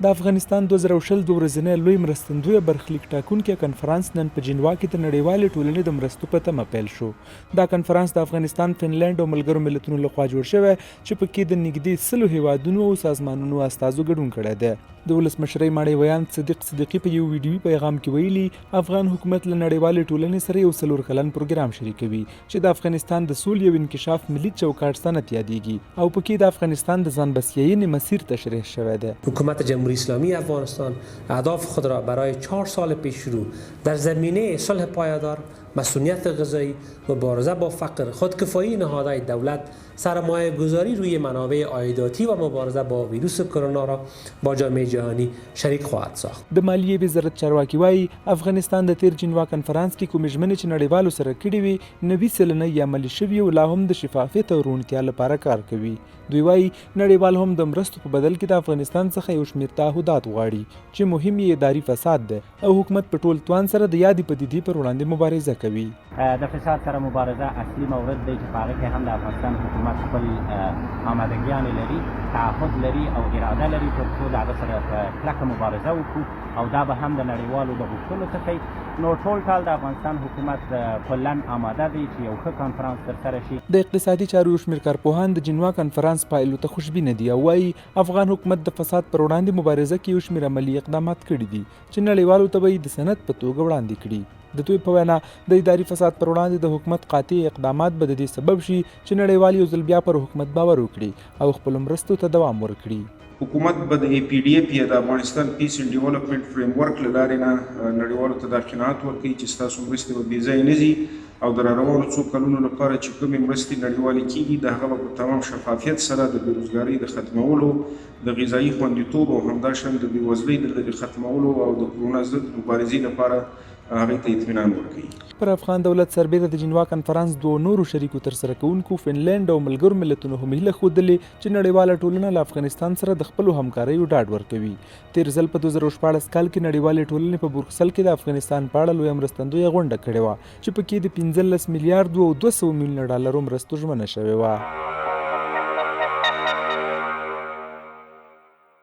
د افغانستان 2020 د ورځنۍ لوی مرستندویه برخلیک ټاکونکی کنفرانس نن په جنیوا کې د نړیوالې ټولنې د مرستو په تمه پیل شو. دا کنفرانس د افغانستان، فنلنډ او ملګرو ملتونو لخوا جوړ شوی چې پکې د نږدې 100 هیوادونو او سازمانونو استازو ګډون کړی دی. د ولسمشرۍ ماڼۍ ویاند صدیق صدیقي په یو ویډیوي پیغام کې ویلي افغان حکومت له نړیوالې ټولنې سره یو 4 کلن پروګرام شریکوي چې د افغانستان د سولې او انکشاف ملي چوکاټ سند یادېږي او پکې د افغانستان د ځان بسیاینې مسیر تشریح شوی دی. حکومت جمهوری اسلامی افغانستان اهداف خود را برای 4 سال پیش رو در زمینه صلح پایدار، مسئولیت غذایی، مبارزه با فقر، خودکفایی نهادهای دولت، سرمایه گذاری روی منابع عایداتی و مبارزه با ویروس کرونا را با جامعه جهانی شریک خواهد ساخت. د مالیې وزارت چارواکي وایي افغانستان د تیر جنیوا کنفرانس کې کومې ژمنې چې نړیوالو سره کړې وي 90 سلنه یې عملي شوي او لا هم د شفافیت او روڼتیا لپاره کار کوي. دوی وایي نړیوال هم د مرستو په بدل کې د افغانستان څخه یو شمېر تعهدات غواړي چې مهم یې اداري فساد دی او حکومت په ټول توان سره د یادې پدیدې پر وړاندې مبارزه کوي. د فساد سره مبارزه اصلي مورد دی چې په هغه کې هم د افغانستان حکومت خپل آمادګیانې لري، تعهد لري او اراده لري تر څو د هغه سره په کلکه مبارزه وکړو او دا به هم د نړیوالو د غوښتنو څخه نو ټول کال د افغانستان حکومت کلاً آماده دی چې یو ښه کنفرانس ترسره شي. د اقتصادي چارو یو شمېر کارپوهان د جنیوا کنفرانس پایلو ته خوشبینه دي او وایي افغان حکومت د فساد پر وړاندې مبارزه کې یو شمېر عملي اقدامات کړي دي چې نړیوالو ته به یې د سند په توګه وړاندې کړي. د دوی په وینا د اداري فساد پر وړاندې د حکومت قاطع اقدامات به د دې سبب شي چې نړیوال یو ځل بیا پر حکومت باور وکړي او خپلو مرستو ته دوام ورکړي. حکومت به د APDF یا د افغانستان پیس اینډ ډیولپمنٹ فریم ورک له لارې نه نړیوالو ته دا قناعت ورکوي چې ستاسو مرستې به بې ځایه نه ځي او د راروانو څو کلونو لپاره چې کومې مرستې نړیوالې کیږي د هغه به په تمام شفافیت سره د بېروزګارۍ د ختمولو، د غذایي خوندیتوب او همداشان د بېوزلۍ د لرې ختمولو او د کرونا ضد مبارزې لپاره هغې ته اطمینان ورکوي. پر افغان دولت سربیره د جنیوا کنفرانس دوه نورو شریکو ترسره کوونکو فنلنډ او ملګرو ملتونو هم هیله ښودلې چې نړیواله ټولنه له افغانستان سره د خپلو همکاریو ډاډ ورکوي. تیر ځل په 2014 کال کې نړیوالې ټولنې په بروکسل کې د افغانستان په اړه لویه مرستندویه غونډه کړې وه چې پکې د 15 میلیارډ او 200 میلیونه ډالرو مرستو ژمنه شوې وه.